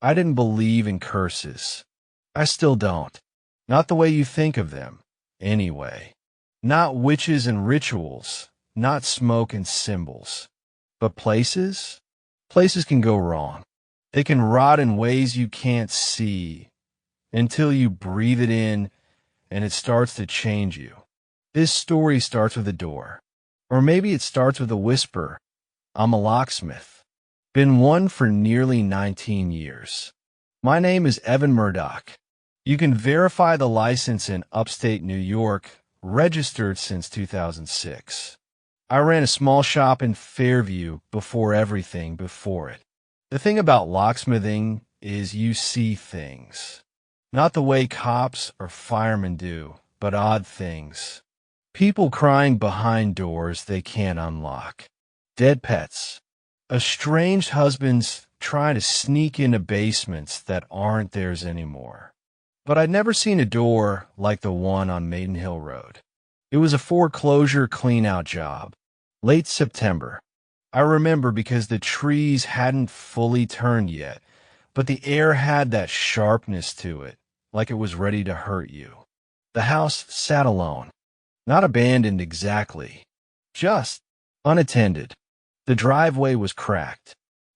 I didn't believe in curses. I still don't. Not the way you think of them, anyway. Not witches and rituals, not smoke and symbols. But places? Places can go wrong. They can rot in ways you can't see until you breathe it in and it starts to change you. This story starts with a door. Or maybe it starts with a whisper. I'm a locksmith. Been one for nearly 19 years. My name is Evan Murdoch. You can verify the license in upstate New York, registered since 2006. I ran a small shop in Fairview before everything before it. The thing about locksmithing is you see things. Not the way cops or firemen do, but odd things. People crying behind doors they can't unlock. Dead pets. Estranged husbands trying to sneak into basements that aren't theirs anymore. But I'd never seen a door like the one on Maiden Hill Road. It was a foreclosure clean-out job. Late September. I remember because the trees hadn't fully turned yet, but the air had that sharpness to it, like it was ready to hurt you. The house sat alone. Not abandoned exactly. Just unattended. The driveway was cracked.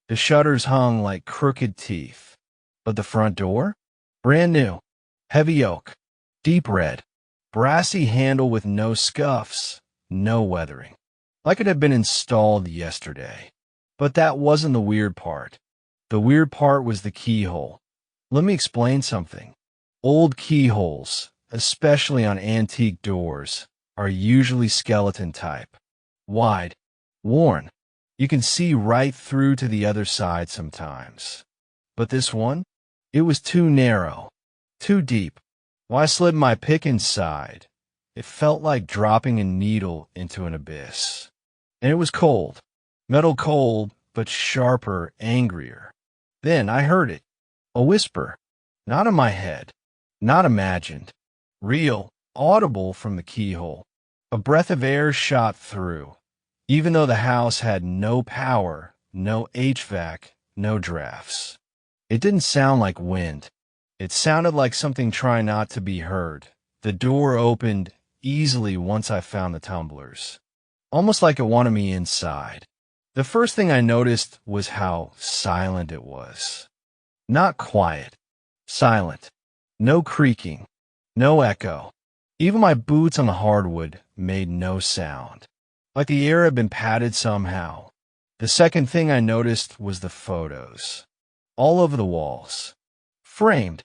The shutters hung like crooked teeth. But the front door? Brand new. Heavy oak. Deep red. Brassy handle with no scuffs. No weathering. Like it had been installed yesterday. But that wasn't the weird part. The weird part was the keyhole. Let me explain something. Old keyholes, especially on antique doors, are usually skeleton type. Wide. Worn. You can see right through to the other side sometimes. But this one? It was too narrow. Too deep. Why, I slid my pick inside. It felt like dropping a needle into an abyss. And it was cold. Metal cold, but sharper, angrier. Then I heard it. A whisper. Not in my head. Not imagined. Real, audible from the keyhole. A breath of air shot through. Even though the house had no power, no HVAC, no drafts. It didn't sound like wind. It sounded like something trying not to be heard. The door opened easily once I found the tumblers. Almost like it wanted me inside. The first thing I noticed was how silent it was. Not quiet. Silent. No creaking. No echo. Even my boots on the hardwood made no sound. Like the air had been padded somehow. The second thing I noticed was the photos. All over the walls. Framed.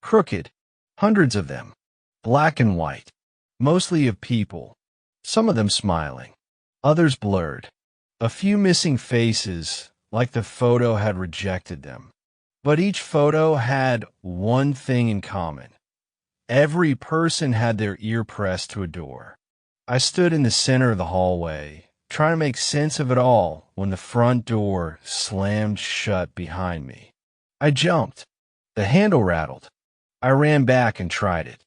Crooked. Hundreds of them. Black and white. Mostly of people. Some of them smiling. Others blurred. A few missing faces, like the photo had rejected them. But each photo had one thing in common. Every person had their ear pressed to a door. I stood in the center of the hallway, trying to make sense of it all when the front door slammed shut behind me. I jumped. The handle rattled. I ran back and tried it.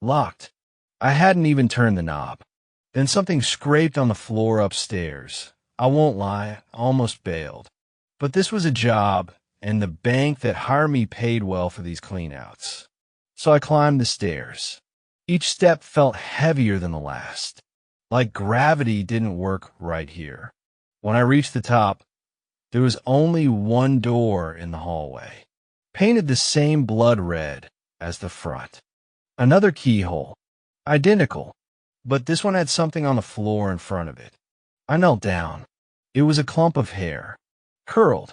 Locked. I hadn't even turned the knob. Then something scraped on the floor upstairs. I won't lie, I almost bailed. But this was a job, and the bank that hired me paid well for these cleanouts. So I climbed the stairs. Each step felt heavier than the last. Like gravity didn't work right here. When I reached the top, there was only one door in the hallway, painted the same blood red as the front. Another keyhole, identical, but this one had something on the floor in front of it. I knelt down. It was a clump of hair, curled,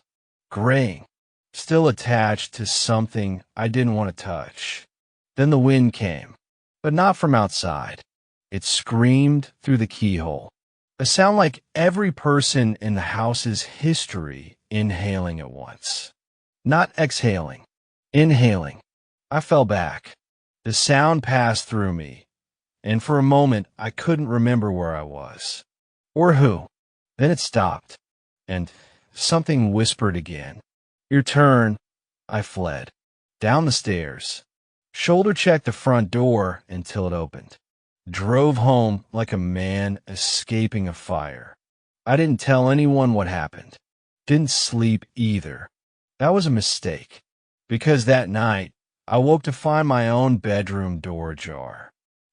graying, still attached to something I didn't want to touch. Then the wind came, but not from outside. It screamed through the keyhole, a sound like every person in the house's history inhaling at once. Not exhaling, inhaling. I fell back. The sound passed through me, and for a moment I couldn't remember where I was, or who. Then it stopped, and something whispered again. Your turn. I fled. Down the stairs. Shoulder-checked the front door until it opened. Drove home like a man escaping a fire. I didn't tell anyone what happened. Didn't sleep either. That was a mistake. Because that night, I woke to find my own bedroom door ajar.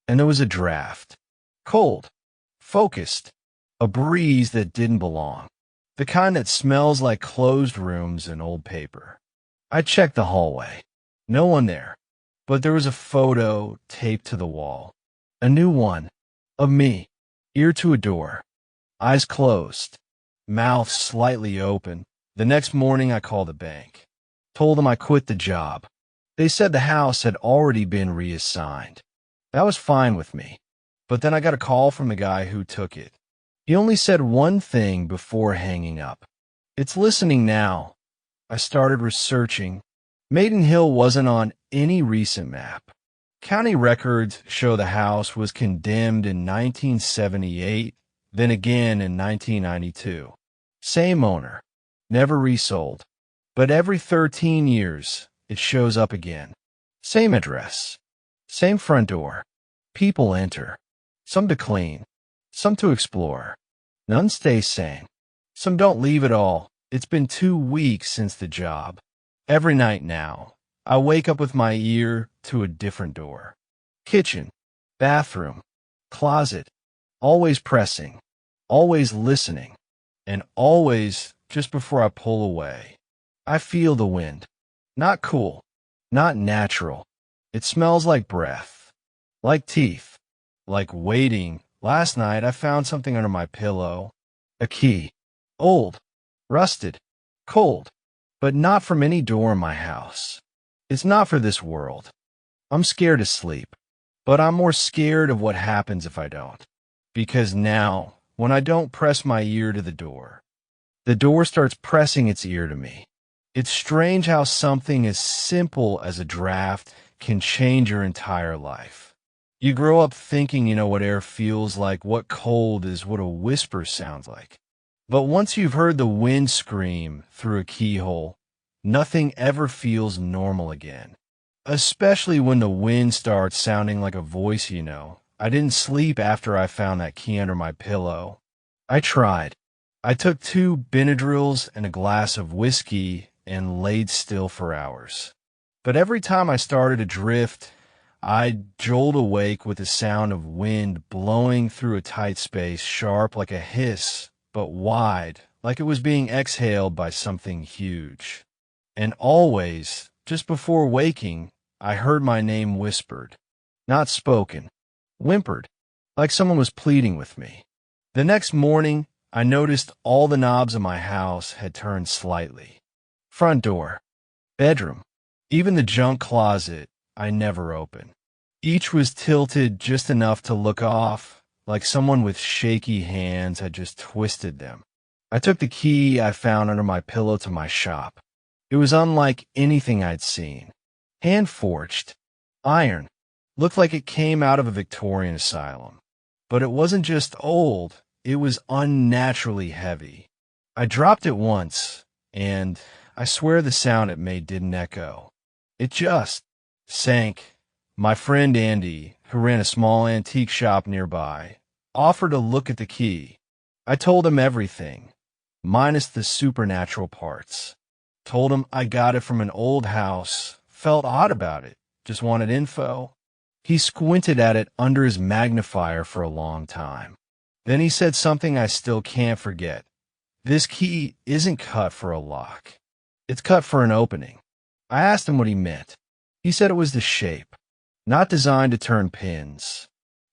And there was a draft. Cold. Focused. A breeze that didn't belong. The kind that smells like closed rooms and old paper. I checked the hallway. No one there. But there was a photo taped to the wall. A new one. Of me. Ear to a door. Eyes closed. Mouth slightly open. The next morning I called the bank. Told them I quit the job. They said the house had already been reassigned. That was fine with me. But then I got a call from the guy who took it. He only said one thing before hanging up. It's listening now. I started researching. Maiden Hill wasn't on any recent map. County records show the house was condemned in 1978, then again in 1992. Same owner. Never resold. But every 13 years, it shows up again. Same address. Same front door. People enter. Some to clean. Some to explore. None stay sane. Some don't leave at all. It's been 2 weeks since the job. Every night now, I wake up with my ear to a different door. Kitchen. Bathroom. Closet. Always pressing. Always listening. And always just before I pull away. I feel the wind. Not cool. Not natural. It smells like breath. Like teeth. Like waiting. Last night I found something under my pillow. A key. Old. Rusted. Cold. But not from any door in my house. It's not for this world. I'm scared to sleep. But I'm more scared of what happens if I don't. Because now, when I don't press my ear to the door starts pressing its ear to me. It's strange how something as simple as a draft can change your entire life. You grow up thinking you know what air feels like, what cold is, what a whisper sounds like. But once you've heard the wind scream through a keyhole, nothing ever feels normal again. Especially when the wind starts sounding like a voice you know. I didn't sleep after I found that key under my pillow. I tried. I took 2 Benadryls and a glass of whiskey and laid still for hours. But every time I started to drift, I'd jolt awake with the sound of wind blowing through a tight space, sharp like a hiss, but wide, like it was being exhaled by something huge. And always, just before waking, I heard my name whispered, not spoken, whimpered, like someone was pleading with me. The next morning, I noticed all the knobs of my house had turned slightly. Front door, bedroom, even the junk closet I never opened. Each was tilted just enough to look off, like someone with shaky hands had just twisted them. I took the key I found under my pillow to my shop. It was unlike anything I'd seen. Hand-forged. Iron. Looked like it came out of a Victorian asylum. But it wasn't just old, it was unnaturally heavy. I dropped it once, and I swear the sound it made didn't echo. It just sank. My friend Andy, who ran a small antique shop nearby, offered to look at the key. I told him everything, minus the supernatural parts. Told him I got it from an old house, felt odd about it, just wanted info. He squinted at it under his magnifier for a long time. Then he said something I still can't forget. This key isn't cut for a lock. It's cut for an opening. I asked him what he meant. He said it was the shape, not designed to turn pins.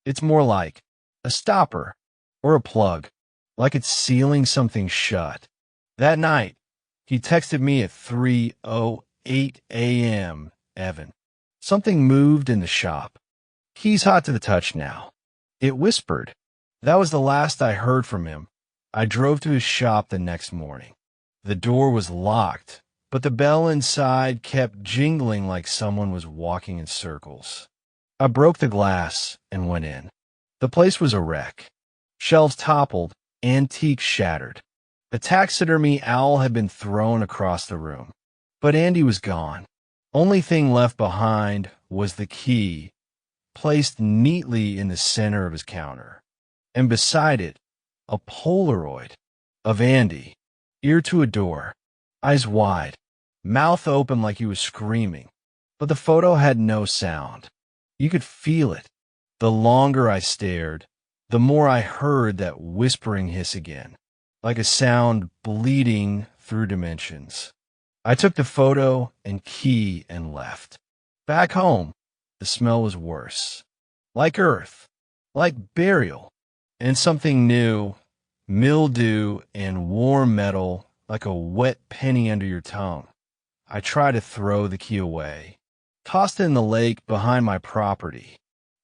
It's more like a stopper or a plug, like it's sealing something shut. That night, he texted me at 3:08 a.m., Evan. Something moved in the shop. Key's hot to the touch now. It whispered. That was the last I heard from him. I drove to his shop the next morning. The door was locked, but the bell inside kept jingling like someone was walking in circles. I broke the glass and went in. The place was a wreck. Shelves toppled, antiques shattered. A taxidermy owl had been thrown across the room. But Andy was gone. Only thing left behind was the key, placed neatly in the center of his counter. And beside it, a Polaroid of Andy, ear to a door, eyes wide, mouth open like he was screaming. But the photo had no sound. You could feel it. The longer I stared, the more I heard that whispering hiss again, like a sound bleeding through dimensions. I took the photo and key and left. Back home, the smell was worse. Like earth, like burial, and something new, mildew and warm metal, like a wet penny under your tongue. I tried to throw the key away, tossed it in the lake behind my property,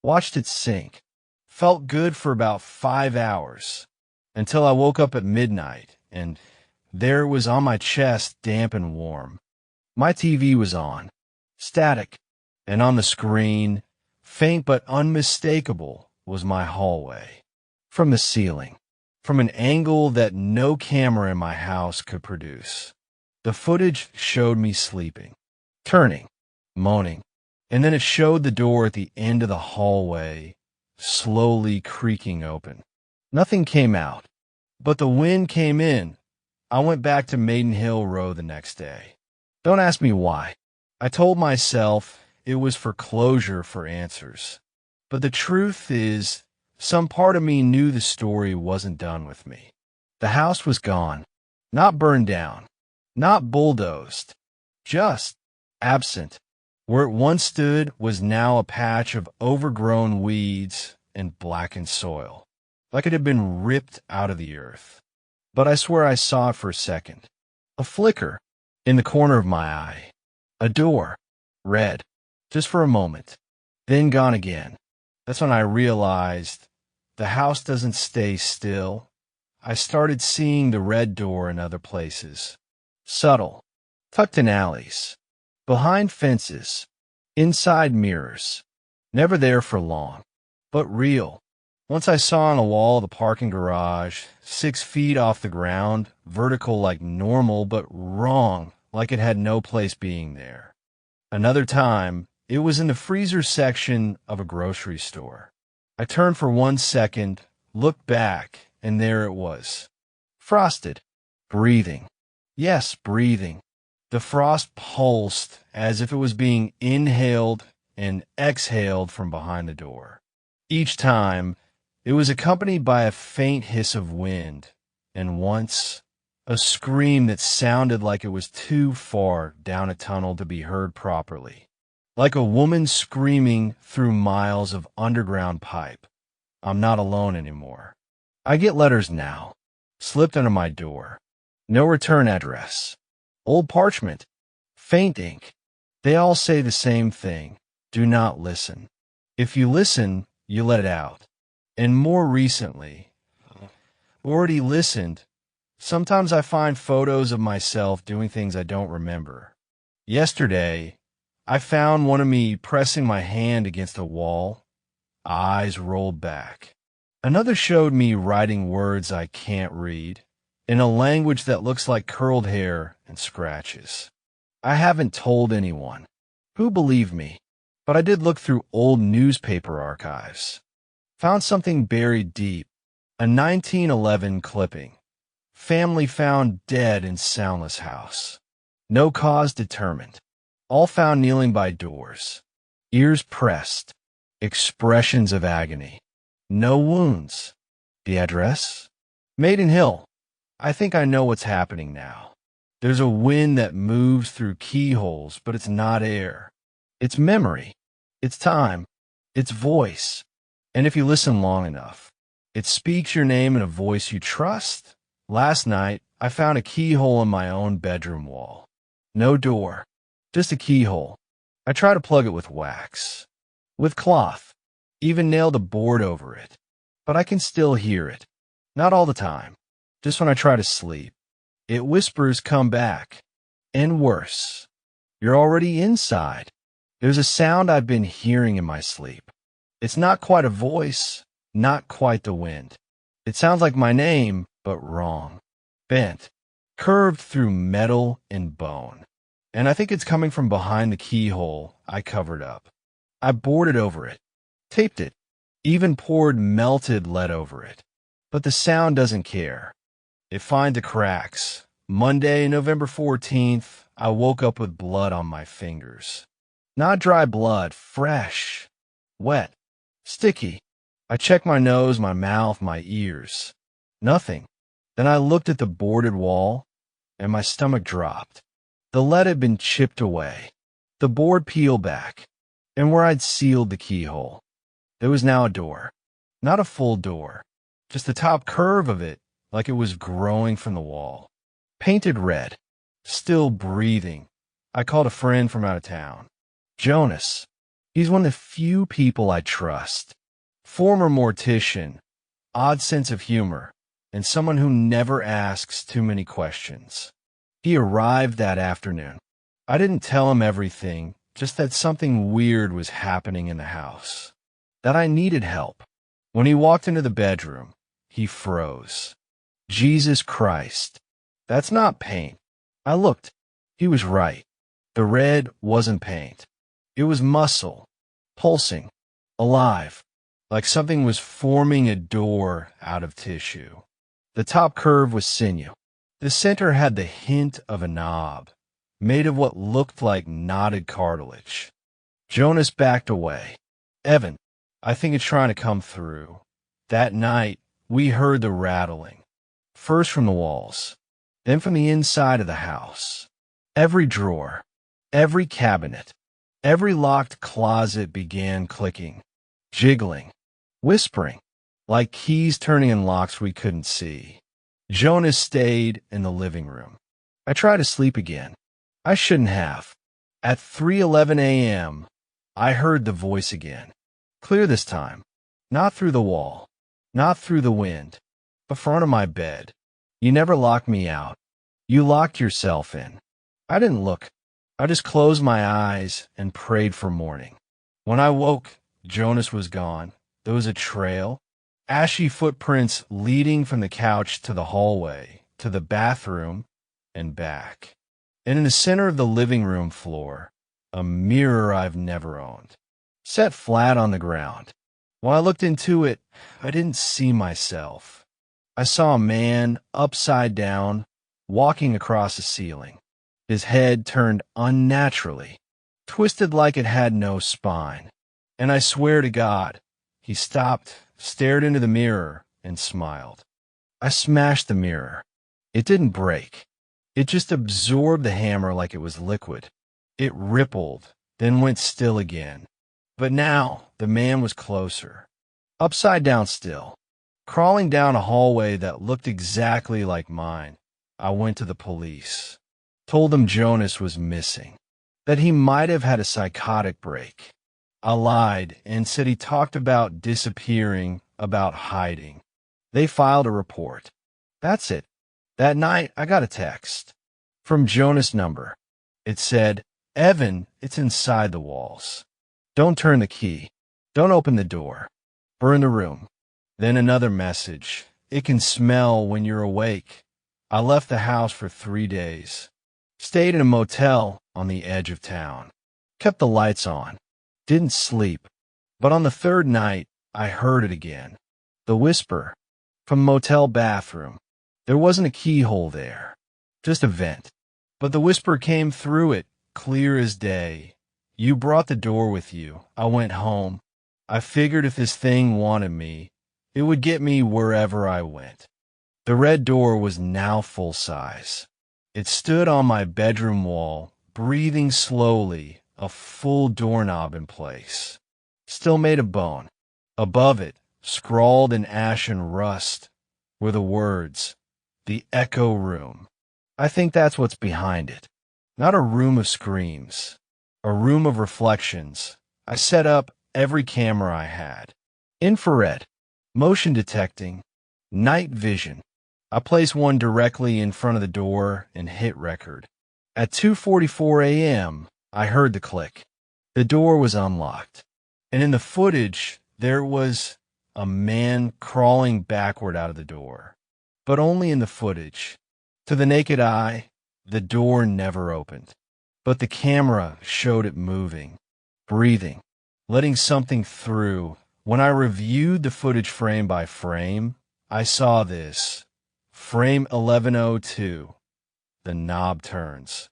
watched it sink, felt good for about 5 hours, until I woke up at midnight, and there it was on my chest, damp and warm. My TV was on, static, and on the screen, faint but unmistakable, was my hallway. From the ceiling, from an angle that no camera in my house could produce. The footage showed me sleeping, turning, moaning, and then it showed the door at the end of the hallway slowly creaking open. Nothing came out, but the wind came in. I went back to Maiden Hill Row the next day. Don't ask me why. I told myself it was for closure, for answers. But the truth is, some part of me knew the story wasn't done with me. The house was gone, not burned down, not bulldozed, just absent. Where it once stood was now a patch of overgrown weeds and blackened soil, like it had been ripped out of the earth. But I swear I saw it for a second. A flicker in the corner of my eye. A door, red, just for a moment, then gone again. That's when I realized the house doesn't stay still. I started seeing the red door in other places. Subtle, tucked in alleys, behind fences, inside mirrors. Never there for long, but real. Once I saw on a wall of the parking garage, 6 feet off the ground, vertical like normal, but wrong, like it had no place being there. Another time, it was in the freezer section of a grocery store. I turned for 1 second, looked back, and there it was. Frosted, breathing. Yes, breathing. The frost pulsed as if it was being inhaled and exhaled from behind the door. Each time, it was accompanied by a faint hiss of wind, and once, a scream that sounded like it was too far down a tunnel to be heard properly. Like a woman screaming through miles of underground pipe. I'm not alone anymore. I get letters now, slipped under my door. No return address. Old parchment. Faint ink. They all say the same thing. Do not listen. If you listen, you let it out. And more recently, already listened. Sometimes I find photos of myself doing things I don't remember. Yesterday, I found one of me pressing my hand against a wall, eyes rolled back. Another showed me writing words I can't read, in a language that looks like curled hair and scratches. I haven't told anyone. Who believed me? But I did look through old newspaper archives. Found something buried deep. A 1911 clipping. Family found dead in soundless house. No cause determined. All found kneeling by doors. Ears pressed. Expressions of agony. No wounds. The address? Maiden Hill. I think I know what's happening now. There's a wind that moves through keyholes, but it's not air. It's memory. It's time. It's voice. And if you listen long enough, it speaks your name in a voice you trust. Last night, I found a keyhole in my own bedroom wall. No door, just a keyhole. I tried to plug it with wax, with cloth, even nailed a board over it. But I can still hear it. Not all the time. Just when I try to sleep, it whispers, come back. And worse, you're already inside. There's a sound I've been hearing in my sleep. It's not quite a voice, not quite the wind. It sounds like my name, but wrong. Bent, curved through metal and bone. And I think it's coming from behind the keyhole I covered up. I boarded over it, taped it, even poured melted lead over it. But the sound doesn't care. It finds the cracks. Monday, November 14th, I woke up with blood on my fingers. Not dry blood, fresh, wet, sticky. I checked my nose, my mouth, my ears. Nothing. Then I looked at the boarded wall, and my stomach dropped. The lead had been chipped away. The board peeled back, and where I'd sealed the keyhole, there was now a door. Not a full door, just the top curve of it, like it was growing from the wall. Painted red, still breathing. I called a friend from out of town. Jonas. He's one of the few people I trust. Former mortician, odd sense of humor, and someone who never asks too many questions. He arrived that afternoon. I didn't tell him everything, just that something weird was happening in the house. That I needed help. When he walked into the bedroom, he froze. Jesus Christ. That's not paint. I looked. He was right. The red wasn't paint. It was muscle, pulsing, alive, like something was forming a door out of tissue. The top curve was sinew. The center had the hint of a knob, made of what looked like knotted cartilage. Jonas backed away. Evan, I think it's trying to come through. That night, we heard the rattling, first from the walls, then from the inside of the house. Every drawer, every cabinet, every locked closet began clicking, jiggling, whispering, like keys turning in locks we couldn't see. Jonas stayed in the living room. I tried to sleep again. I shouldn't have. At 3:11 a.m., I heard the voice again. Clear this time. Not through the wall. Not through the wind. The front of my bed. You never locked me out. You locked yourself in. I didn't look. I just closed my eyes and prayed for morning. When I woke, Jonas was gone. There was a trail. Ashy footprints leading from the couch to the hallway, to the bathroom, and back. And in the center of the living room floor, a mirror I've never owned, set flat on the ground. When I looked into it, I didn't see myself. I saw a man upside down, walking across the ceiling, his head turned unnaturally, twisted like it had no spine. And I swear to God, he stopped, stared into the mirror, and smiled. I smashed the mirror. It didn't break. It just absorbed the hammer like it was liquid. It rippled, then went still again. But now the man was closer, upside down still, crawling down a hallway that looked exactly like mine. I went to the police, told them Jonas was missing, that he might have had a psychotic break. I lied and said he talked about disappearing, about hiding. They filed a report. That's it. That night, I got a text from Jonas' number. It said, Evan, it's inside the walls. Don't turn the key. Don't open the door. Burn the room. Then another message. It can smell when you're awake. I left the house for 3 days. Stayed in a motel on the edge of town. Kept the lights on. Didn't sleep. But on the third night, I heard it again. The whisper from the motel bathroom. There wasn't a keyhole there, just a vent. But the whisper came through it, clear as day. You brought the door with you. I went home. I figured if this thing wanted me, it would get me wherever I went. The red door was now full size. It stood on my bedroom wall, breathing slowly, a full doorknob in place. Still made of bone. Above it, scrawled in ash and rust, were the words, "The Echo Room." I think that's what's behind it. Not a room of screams, a room of reflections. I set up every camera I had. Infrared, motion detecting, night vision. I placed one directly in front of the door and hit record. At 2:44 a.m., I heard the click. The door was unlocked. And in the footage, there was a man crawling backward out of the door. But only in the footage. To the naked eye, the door never opened. But the camera showed it moving, breathing, letting something through. When I reviewed the footage frame by frame, I saw this. Frame 1102. The knob turns.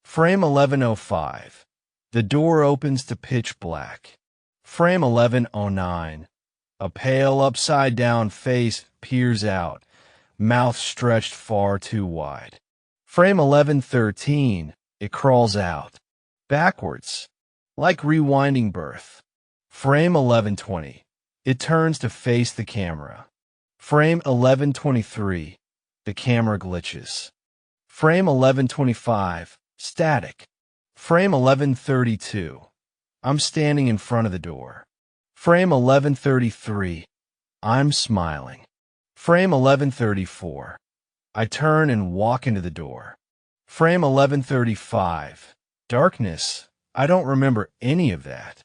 Frame 1105. The door opens to pitch black. Frame 1109. A pale upside-down face peers out, mouth stretched far too wide. Frame 1113. It crawls out. Backwards, like rewinding birth. Frame 1120. It turns to face the camera. Frame 1123. The camera glitches. Frame 1125. Static. Frame 1132. I'm standing in front of the door. Frame 1133. I'm smiling. Frame 1134. I turn and walk into the door. Frame 1135. Darkness. I don't remember any of that.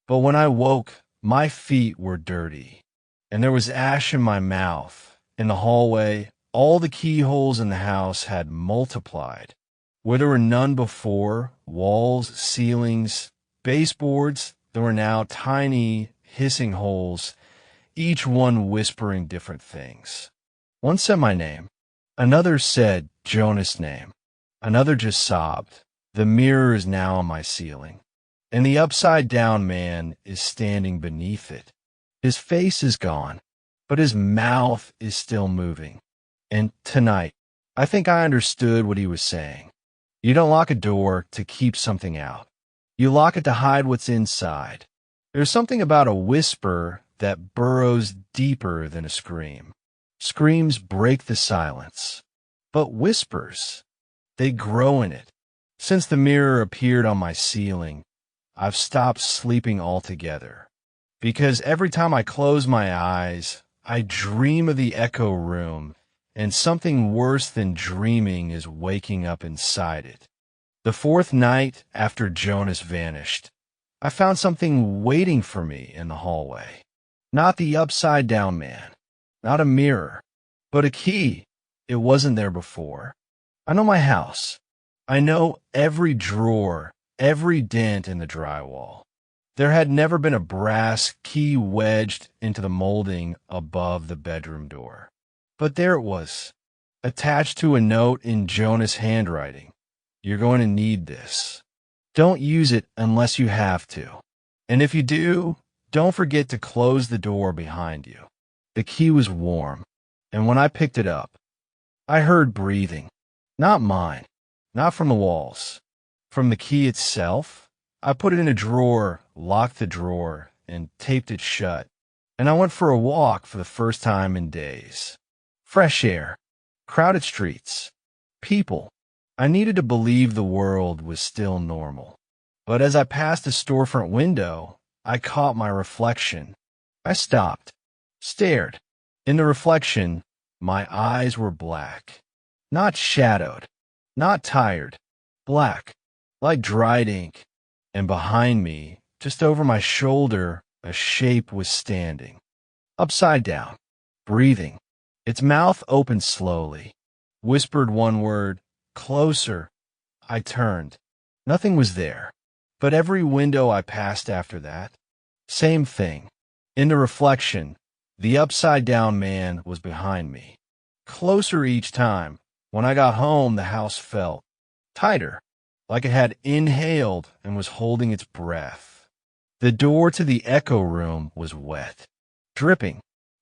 But when I woke, my feet were dirty, and there was ash in my mouth. In the hallway, all the keyholes in the house had multiplied. Where there were none before, walls, ceilings, baseboards, there were now tiny, hissing holes, each one whispering different things. One said my name. Another said Jonas' name. Another just sobbed. The mirror is now on my ceiling, and the upside-down man is standing beneath it. His face is gone, but his mouth is still moving. And tonight, I think I understood what he was saying. You don't lock a door to keep something out. You lock it to hide what's inside. There's something about a whisper that burrows deeper than a scream. Screams break the silence. But whispers, they grow in it. Since the mirror appeared on my ceiling, I've stopped sleeping altogether. Because every time I close my eyes, I dream of the echo room, and something worse than dreaming is waking up inside it. The fourth night after Jonas vanished, I found something waiting for me in the hallway. Not the upside-down man, not a mirror, but a key. It wasn't there before. I know my house. I know every drawer, every dent in the drywall. There had never been a brass key wedged into the molding above the bedroom door. But there it was, attached to a note in Jonas' handwriting. You're going to need this. Don't use it unless you have to. And if you do, don't forget to close the door behind you. The key was warm, and when I picked it up, I heard breathing. Not mine, not from the walls. From the key itself. I put it in a drawer, locked the drawer, and taped it shut. And I went for a walk for the first time in days. Fresh air, crowded streets, people. I needed to believe the world was still normal. But as I passed a storefront window, I caught my reflection. I stopped, stared. In the reflection, my eyes were black. Not shadowed, not tired, black, like dried ink. And behind me, just over my shoulder, a shape was standing. Upside down, breathing. Its mouth opened slowly, whispered one word, closer. I turned. Nothing was there, but every window I passed after that, same thing. In the reflection, the upside-down man was behind me. Closer each time. When I got home, the house felt tighter, like it had inhaled and was holding its breath. The door to the echo room was wet, dripping.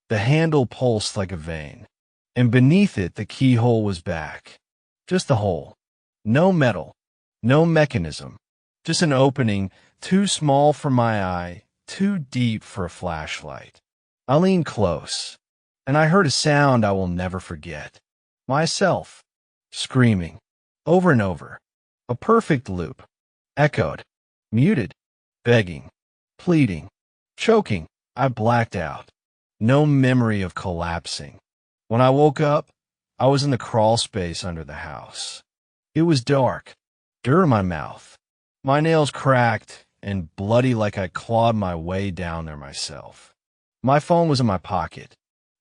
The handle pulsed like a vein, and beneath it the keyhole was back. Just a hole. No metal, no mechanism. Just an opening too small for my eye, too deep for a flashlight. I leaned close, and I heard a sound I will never forget. Myself, screaming, over and over. A perfect loop. Echoed, muted, begging, pleading, choking. I blacked out. No memory of collapsing. When I woke up, I was in the crawl space under the house. It was dark, dirt in my mouth, my nails cracked and bloody like I clawed my way down there myself. My phone was in my pocket.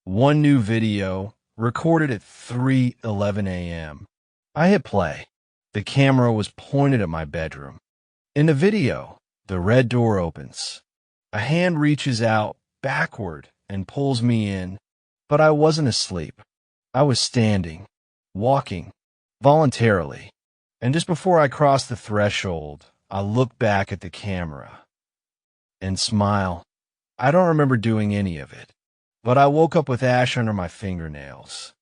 One new video, recorded at 3:11 a.m. I hit play. The camera was pointed at my bedroom. In the video, the red door opens. A hand reaches out backward and pulls me in, but I wasn't asleep. I was standing, walking, voluntarily. And just before I crossed the threshold, I looked back at the camera and smile. I don't remember doing any of it, but I woke up with ash under my fingernails,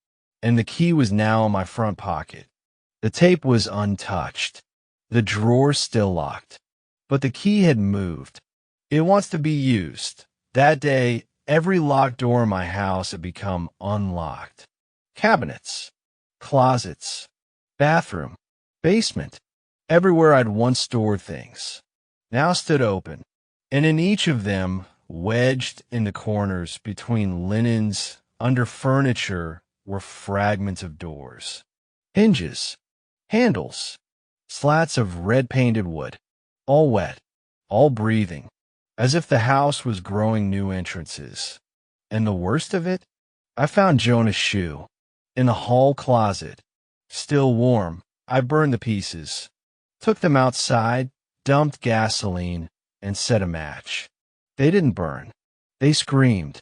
and the key was now in my front pocket. The tape was untouched, the drawer still locked, but the key had moved. It wants to be used. That day, every locked door in my house had become unlocked. Cabinets, closets, bathroom, basement, everywhere I'd once stored things, now stood open, and in each of them, wedged in the corners between linens, under furniture, were fragments of doors, hinges, handles, slats of red-painted wood, all wet, all breathing, as if the house was growing new entrances. And the worst of it? I found Jonah's shoe in the hall closet, still warm. I burned the pieces, took them outside, dumped gasoline, and set a match. They didn't burn. They screamed.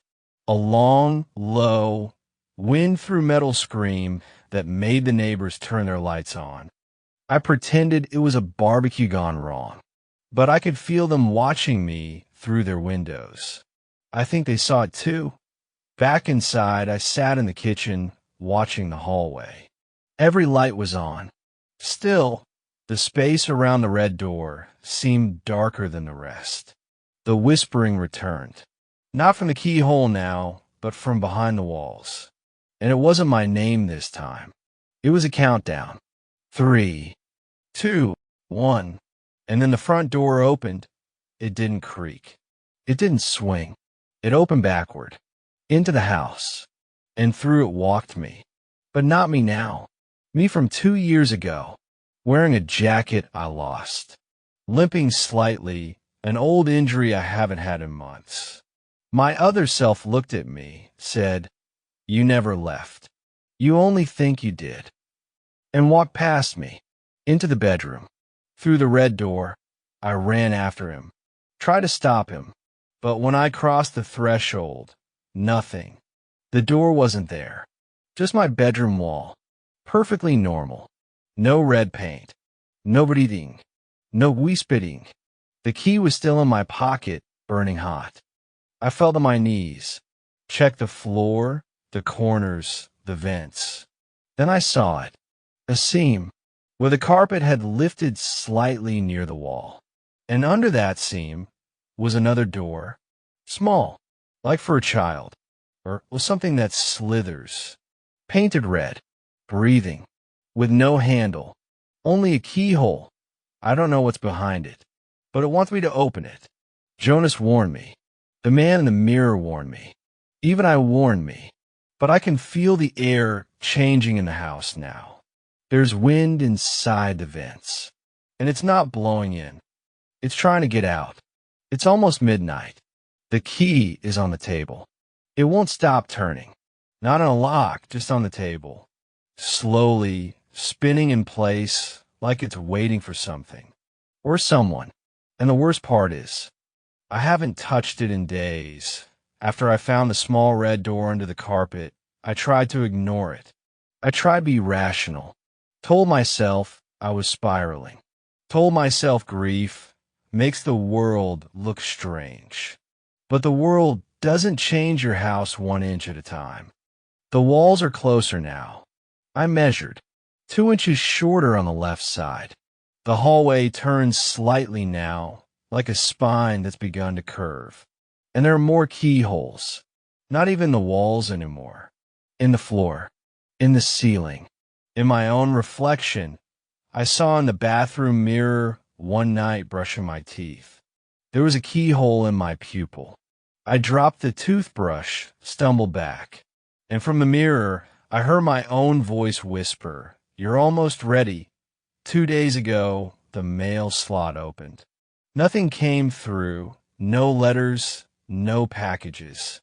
A long, low, wind-through-metal scream that made the neighbors turn their lights on. I pretended it was a barbecue gone wrong, but I could feel them watching me through their windows. I think they saw it too. Back inside, I sat in the kitchen, watching the hallway. Every light was on. Still, the space around the red door seemed darker than the rest. The whispering returned, not from the keyhole now, but from behind the walls. And it wasn't my name this time. It was a countdown. 3, 2, 1. And then the front door opened. It didn't creak. It didn't swing. It opened backward, into the house, and through it walked me. But not me now. Me from 2 years ago, wearing a jacket I lost, limping slightly, an old injury I haven't had in months. My other self looked at me, said, "You never left. You only think you did," and walked past me, into the bedroom. Through the red door, I ran after him, tried to stop him, but when I crossed the threshold, nothing. The door wasn't there, just my bedroom wall, perfectly normal. No red paint, no breathing, no whispering. The key was still in my pocket, burning hot. I fell to my knees, checked the floor, the corners, the vents. Then I saw it, a seam, where the carpet had lifted slightly near the wall. And under that seam was another door, small, like for a child, or was something that slithers, painted red, breathing, with no handle, only a keyhole. I don't know what's behind it, but it wants me to open it. Jonas warned me. The man in the mirror warned me. Even I warned me. But I can feel the air changing in the house now. There's wind inside the vents, and it's not blowing in. It's trying to get out. It's almost midnight. The key is on the table. It won't stop turning. Not in a lock, just on the table. Slowly spinning in place like it's waiting for something. Or someone. And the worst part is, I haven't touched it in days. After I found the small red door under the carpet, I tried to ignore it. I tried to be rational. Told myself I was spiraling. Told myself grief makes the world look strange. But the world doesn't change your house 1 inch at a time. The walls are closer now. I measured, 2 inches shorter on the left side. The hallway turns slightly now, like a spine that's begun to curve. And there are more keyholes. Not even the walls anymore. In the floor. In the ceiling. In my own reflection, I saw in the bathroom mirror one night brushing my teeth. There was a keyhole in my pupil. I dropped the toothbrush, stumbled back. And from the mirror, I heard my own voice whisper, "You're almost ready." 2 days ago, the mail slot opened. Nothing came through, no letters, no packages.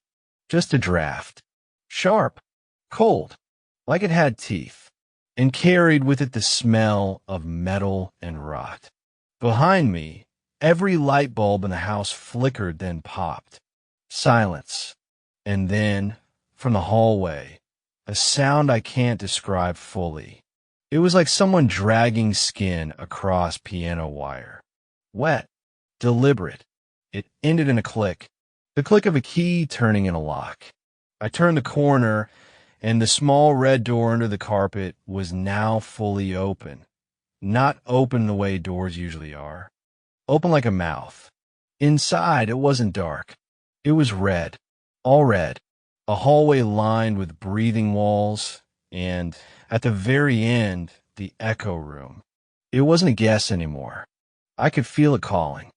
Just a draft. Sharp, cold, like it had teeth, and carried with it the smell of metal and rot. Behind me, every light bulb in the house flickered, then popped. Silence. And then, from the hallway, a sound I can't describe fully. It was like someone dragging skin across piano wire. Wet, deliberate. It ended in a click. The click of a key turning in a lock. I turned the corner, and the small red door under the carpet was now fully open. Not open the way doors usually are. Open like a mouth. Inside, it wasn't dark. It was red. All red. A hallway lined with breathing walls, and at the very end, the echo room. It wasn't a guess anymore. I could feel it calling.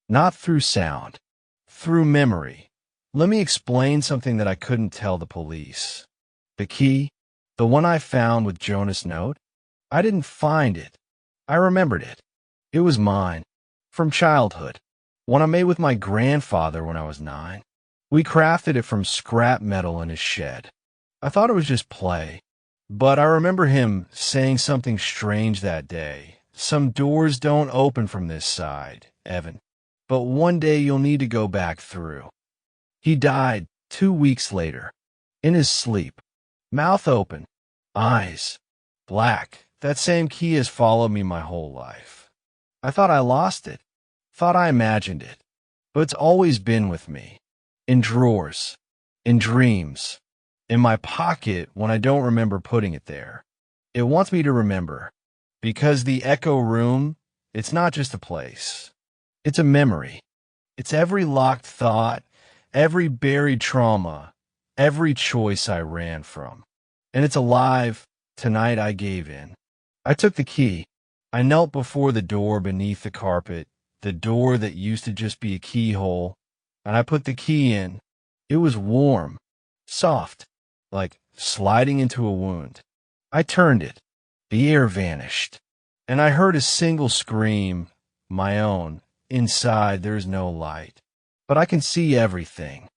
Not through sound. Through memory. Let me explain something that I couldn't tell the police. The key, the one I found with Jonas' note, I didn't find it. I remembered it. It was mine. From childhood. One I made with my grandfather when I was 9. We crafted it from scrap metal in his shed. I thought it was just play. But I remember him saying something strange that day. Some doors don't open from this side, Evan. But one day you'll need to go back through. He died 2 weeks later. In his sleep. Mouth open. Eyes. Black. That same key has followed me my whole life. I thought I lost it. Thought I imagined it. But it's always been with me. In drawers. In dreams. In my pocket when I don't remember putting it there. It wants me to remember. Because the echo room, it's not just a place. It's a memory. It's every locked thought, every buried trauma, every choice I ran from. And it's alive. Tonight I gave in. I took the key. I knelt before the door beneath the carpet, the door that used to just be a keyhole, and I put the key in. It was warm, soft, like sliding into a wound. I turned it. The air vanished, and I heard a single scream, my own. Inside, there's no light, but I can see everything.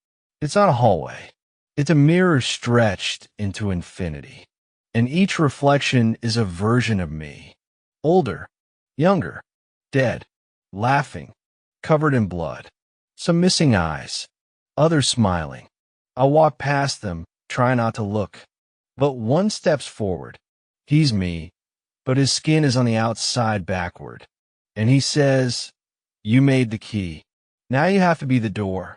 It's not a hallway. It's a mirror stretched into infinity, and each reflection is a version of me. Older, younger, dead, laughing, covered in blood. Some missing eyes, others smiling. I walk past them, try not to look. But one steps forward. He's me, but his skin is on the outside backward. And he says, "You made the key. Now you have to be the door."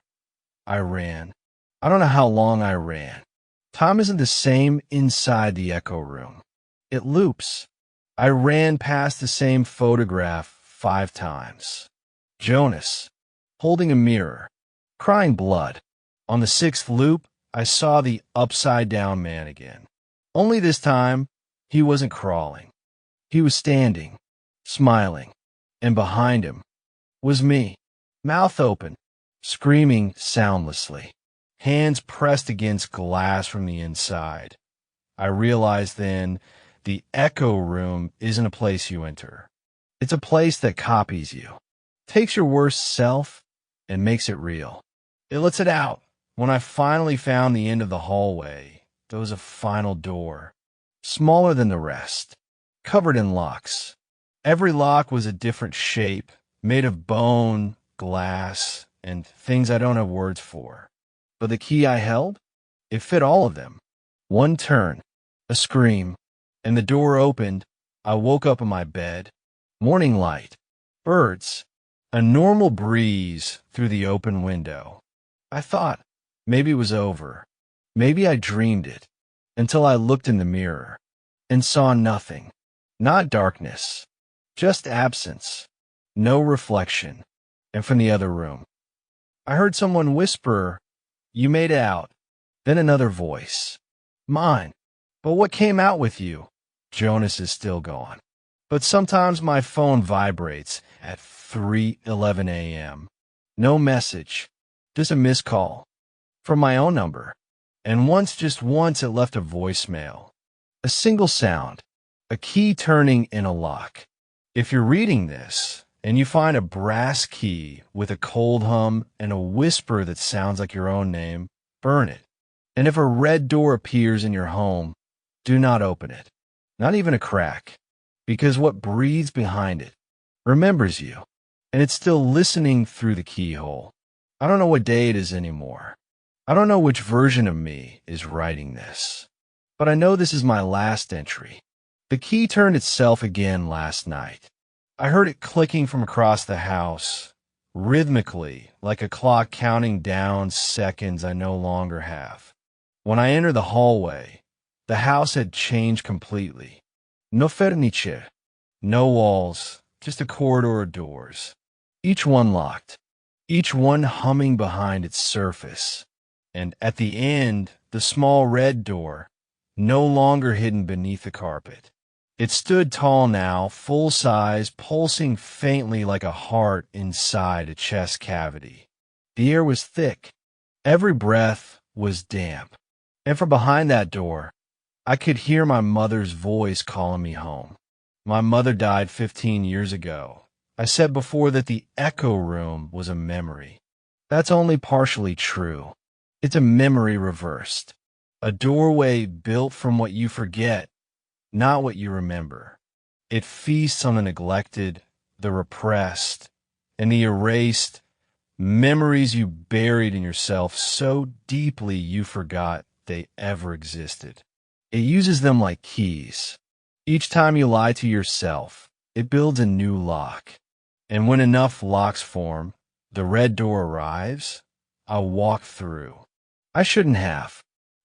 I ran. I don't know how long I ran. Time isn't the same inside the echo room. It loops. I ran past the same photograph 5 times. Jonas, holding a mirror, crying blood. On the 6th loop, I saw the upside-down man again. Only this time, he wasn't crawling. He was standing, smiling, and behind him was me, mouth open, screaming soundlessly, hands pressed against glass from the inside. I realized then the echo room isn't a place you enter. It's a place that copies you, takes your worst self, and makes it real. It lets it out. When I finally found the end of the hallway, there was a final door, smaller than the rest, covered in locks. Every lock was a different shape, made of bone, glass, and things I don't have words for. But the key I held, it fit all of them. One turn, a scream, and the door opened. I woke up in my bed. Morning light, birds, a normal breeze through the open window. I thought maybe it was over. Maybe I dreamed it, until I looked in the mirror and saw nothing. Not darkness, just absence, no reflection. And from the other room, I heard someone whisper, "You made it out." Then another voice, "Mine. But what came out with you?" Jonas is still gone. But sometimes my phone vibrates at 3:11 a.m. No message, just a missed call from my own number. And once, just once, it left a voicemail. A single sound, a key turning in a lock. If you're reading this and you find a brass key with a cold hum and a whisper that sounds like your own name, burn it. And if a red door appears in your home, do not open it, not even a crack, because what breathes behind it remembers you, and it's still listening through the keyhole. I don't know what day it is anymore. I don't know which version of me is writing this, but I know this is my last entry. The key turned itself again last night. I heard it clicking from across the house, rhythmically, like a clock counting down seconds I no longer have. When I entered the hallway, the house had changed completely. No furniture, no walls, just a corridor of doors. Each one locked, each one humming behind its surface. And at the end, the small red door, no longer hidden beneath the carpet. It stood tall now, full size, pulsing faintly like a heart inside a chest cavity. The air was thick. Every breath was damp. And from behind that door, I could hear my mother's voice calling me home. My mother died 15 years ago. I said before that the echo room was a memory. That's only partially true. It's a memory reversed. A doorway built from what you forget, not what you remember. It feasts on the neglected, the repressed, and the erased memories you buried in yourself so deeply you forgot they ever existed. It uses them like keys. Each time you lie to yourself, it builds a new lock. And when enough locks form, the red door arrives, I walk through. I shouldn't have,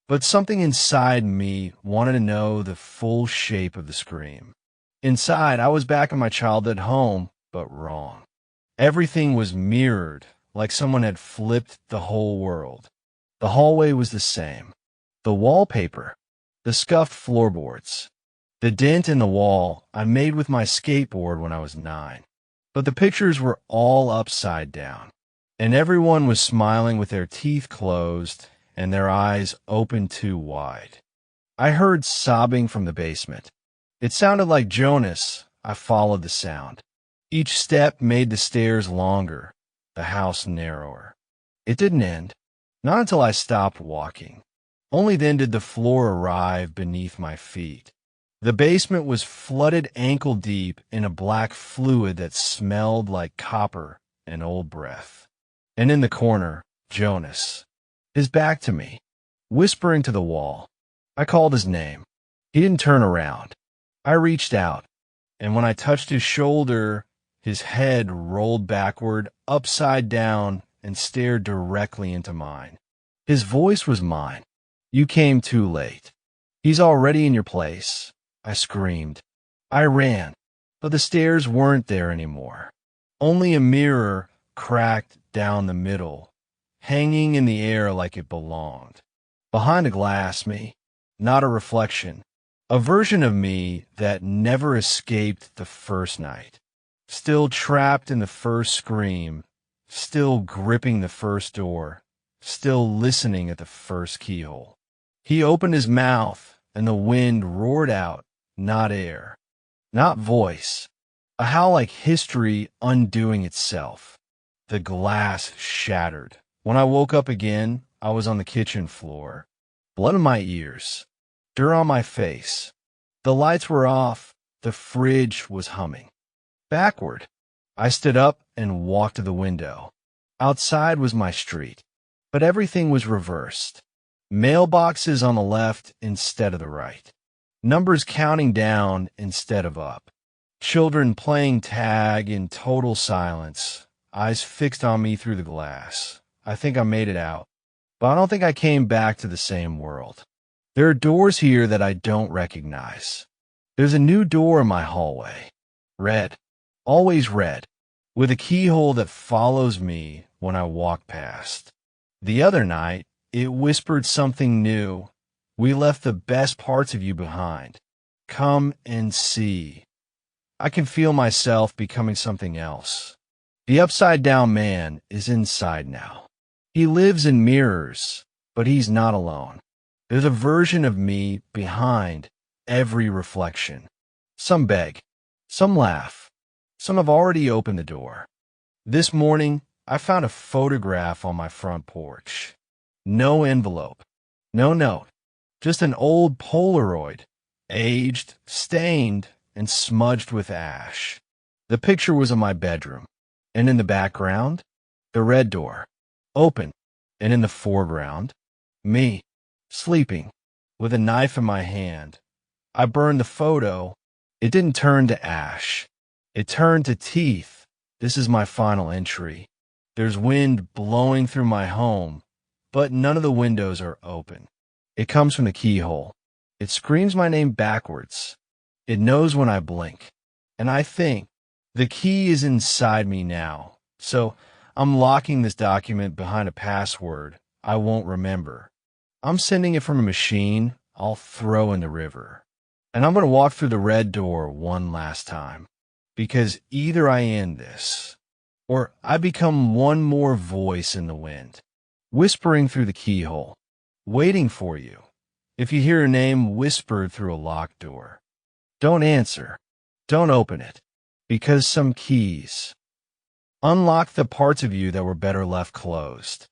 but something inside me wanted to know the full shape of the scream. Inside, I was back in my childhood home, but wrong. Everything was mirrored, like someone had flipped the whole world. The hallway was the same. The wallpaper, the scuffed floorboards, the dent in the wall I made with my skateboard when I was 9. But the pictures were all upside down, and everyone was smiling with their teeth closed and their eyes open too wide. I heard sobbing from the basement. It sounded like Jonas. I followed the sound. Each step made the stairs longer, the house narrower. It didn't end, not until I stopped walking. Only then did the floor arrive beneath my feet. The basement was flooded ankle deep in a black fluid that smelled like copper and old breath. And in the corner, Jonas, his back to me, whispering to the wall. I called his name. He didn't turn around. I reached out, and when I touched his shoulder, his head rolled backward, upside down, and stared directly into mine. His voice was mine. You came too late. He's already in your place. I screamed. I ran, but the stairs weren't there anymore. Only a mirror cracked down the middle, hanging in the air like it belonged. Behind a glass, me, not a reflection, a version of me that never escaped the first night, still trapped in the first scream, still gripping the first door, still listening at the first keyhole. He opened his mouth, and the wind roared out, not air, not voice, a howl like history undoing itself. The glass shattered. When I woke up again, I was on the kitchen floor. Blood in my ears, dirt on my face. The lights were off. The fridge was humming. Backward, I stood up and walked to the window. Outside was my street, but everything was reversed. Mailboxes on the left instead of the right. Numbers counting down instead of up. Children playing tag in total silence, eyes fixed on me through the glass. I think I made it out, but I don't think I came back to the same world. There are doors here that I don't recognize. There's a new door in my hallway. Red, always red, with a keyhole that follows me when I walk past. The other night, it whispered something new. We left the best parts of you behind. Come and see. I can feel myself becoming something else. The upside-down man is inside now. He lives in mirrors, but he's not alone. There's a version of me behind every reflection. Some beg, some laugh, some have already opened the door. This morning, I found a photograph on my front porch. No envelope, no note. Just an old Polaroid, aged, stained, and smudged with ash. The picture was in my bedroom, and in the background, the red door, open, and in the foreground, me, sleeping, with a knife in my hand, I burned the photo. It didn't turn to ash. It turned to teeth. This is my final entry. There's wind blowing through my home, but none of the windows are open. It comes from the keyhole. It screams my name backwards. It knows when I blink. And I think the key is inside me now. So I'm locking this document behind a password I won't remember. I'm sending it from a machine I'll throw in the river. And I'm going to walk through the red door one last time. Because either I end this, or I become one more voice in the wind, whispering through the keyhole, waiting for you. If you hear your name whispered through a locked door, don't answer. Don't open it. Because some keys unlock the parts of you that were better left closed.